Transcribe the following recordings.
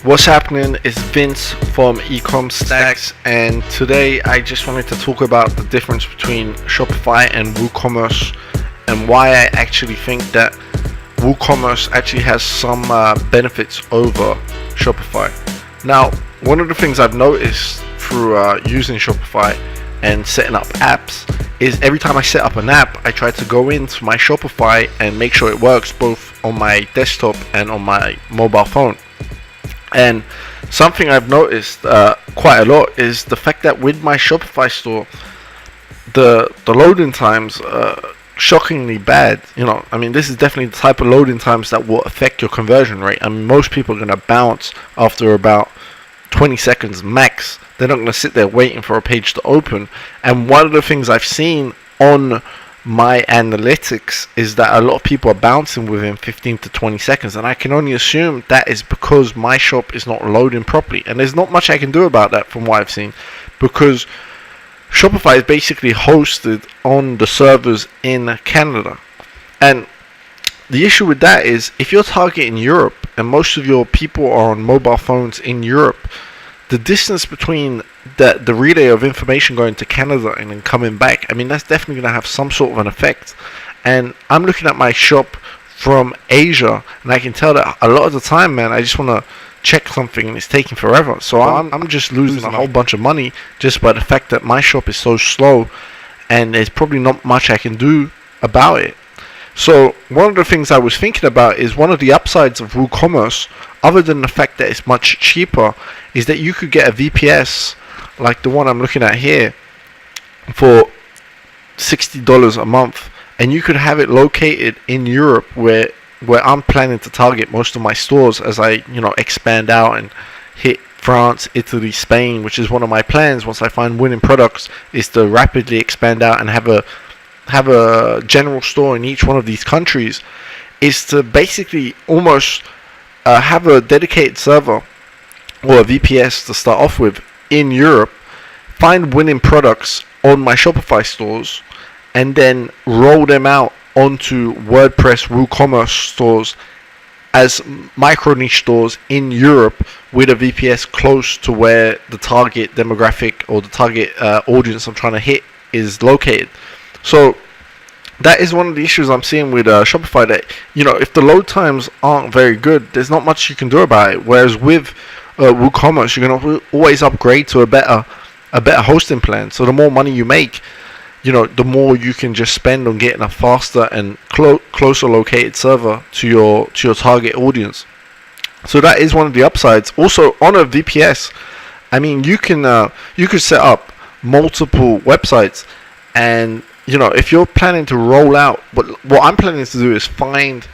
What's happening is Vince from Ecommerce Stacks, and today I just wanted to talk about the difference between Shopify and WooCommerce and why I actually think that WooCommerce actually has some benefits over Shopify. Now, one of the things I've noticed through using Shopify and setting up apps is every time I set up an app, I try to go into my Shopify and make sure it works both on my desktop and on my mobile phone. And something I've noticed quite a lot is the fact that with my Shopify store, the loading times are shockingly bad. This is definitely the type of loading times that will affect your conversion rate. Most people are going to bounce after about 20 seconds max. They're not going to sit there waiting for a page to open. And one of the things I've seen on my analytics is that a lot of people are bouncing within 15 to 20 seconds, and I can only assume that is because my shop is not loading properly, and there's not much I can do about that from what I've seen, because Shopify is basically hosted on the servers in Canada. And the issue with that is if you're targeting Europe and most of your people are on mobile phones in Europe, the distance between the relay of information going to Canada and then coming back, that's definitely going to have some sort of an effect. And I'm looking at my shop from Asia, and I can tell that a lot of the time, man, I just want to check something and it's taking forever. So I'm just losing a whole bunch of money just by the fact that my shop is so slow, and there's probably not much I can do about it. So one of the things I was thinking about is one of the upsides of WooCommerce, other than the fact that it's much cheaper, is that you could get a VPS like the one I'm looking at here for $60 a month, and you could have it located in Europe where I'm planning to target most of my stores as I expand out and hit France, Italy, Spain, which is one of my plans once I find winning products, is to rapidly expand out and have a general store in each one of these countries, is to basically almost have a dedicated server or a VPS to start off with in Europe, find winning products on my Shopify stores, and then roll them out onto WordPress WooCommerce stores as micro niche stores in Europe with a VPS close to where the target demographic or the target audience I'm trying to hit is located. So that is one of the issues I'm seeing with Shopify, that if the load times aren't very good, there's not much you can do about it. Whereas with WooCommerce, you're going to always upgrade to a better hosting plan. So the more money you make, the more you can just spend on getting a faster and closer located server to your target audience. So that is one of the upsides. Also, on a VPS, you could set up multiple websites, and if you're planning to roll out, what I'm planning to do is find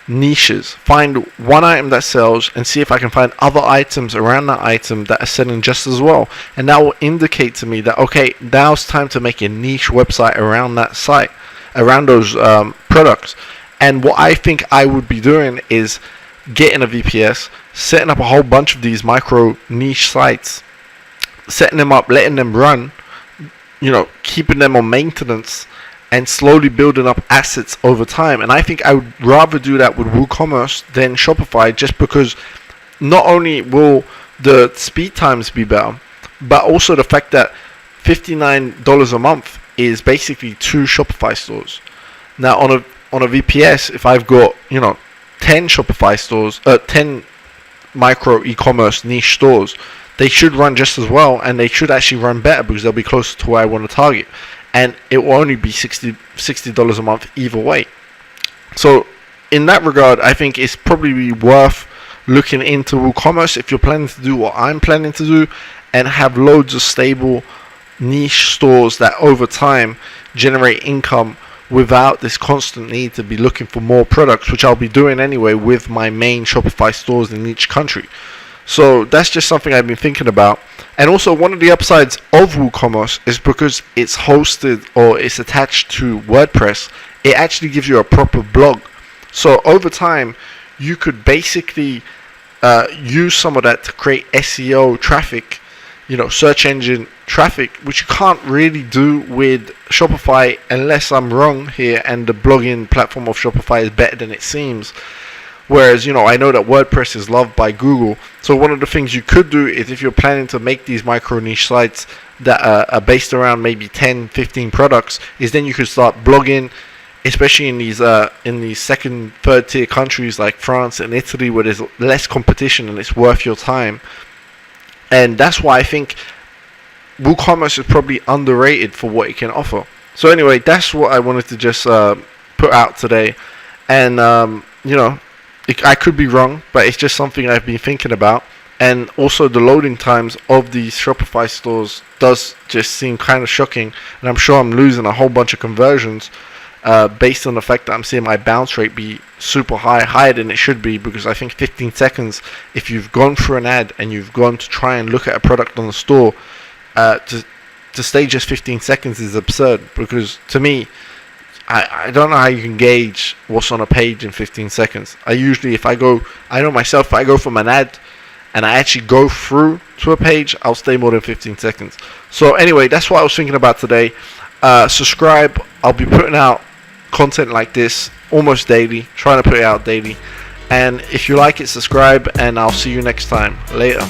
niches, find one item that sells, and see if I can find other items around that item that are selling just as well. And that will indicate to me that, okay, now it's time to make a niche website around that site, around those products. And what I think I would be doing is getting a VPS, setting up a whole bunch of these micro niche sites, setting them up, letting them run, keeping them on maintenance, and slowly building up assets over time. And I think I would rather do that with WooCommerce than Shopify, just because not only will the speed times be better, but also the fact that $59 a month is basically 2 Shopify stores. Now on a VPS, if I've got 10 Shopify stores, 10 micro e-commerce niche stores, they should run just as well, and they should actually run better because they'll be closer to where I want to target. And it will only be $60 a month either way. So in that regard, I think it's probably worth looking into WooCommerce if you're planning to do what I'm planning to do, and have loads of stable niche stores that over time generate income without this constant need to be looking for more products, which I'll be doing anyway with my main Shopify stores in each country. So that's just something I've been thinking about. And also, one of the upsides of WooCommerce is because it's hosted or it's attached to WordPress, it actually gives you a proper blog. So over time, you could basically use some of that to create SEO traffic, search engine traffic, which you can't really do with Shopify unless I'm wrong here and the blogging platform of Shopify is better than it seems. Whereas, I know that WordPress is loved by Google. So one of the things you could do is, if you're planning to make these micro niche sites that are based around maybe 10, 15 products, is then you could start blogging, especially in these second, third tier countries like France and Italy, where there's less competition and it's worth your time. And that's why I think WooCommerce is probably underrated for what it can offer. So anyway, that's what I wanted to just put out today. And I could be wrong, but it's just something I've been thinking about. And also the loading times of these Shopify stores does just seem kind of shocking, and I'm sure I'm losing a whole bunch of conversions based on the fact that I'm seeing my bounce rate be super higher than it should be, because I think 15 seconds, if you've gone through an ad and you've gone to try and look at a product on the store, to stay just 15 seconds is absurd, because to me, I don't know how you can gauge what's on a page in 15 seconds. I know myself, if I go from an ad and I actually go through to a page, I'll stay more than 15 seconds. So anyway, that's what I was thinking about today. Subscribe. I'll be putting out content like this almost daily, trying to put it out daily. And if you like it, subscribe, and I'll see you next time. Later.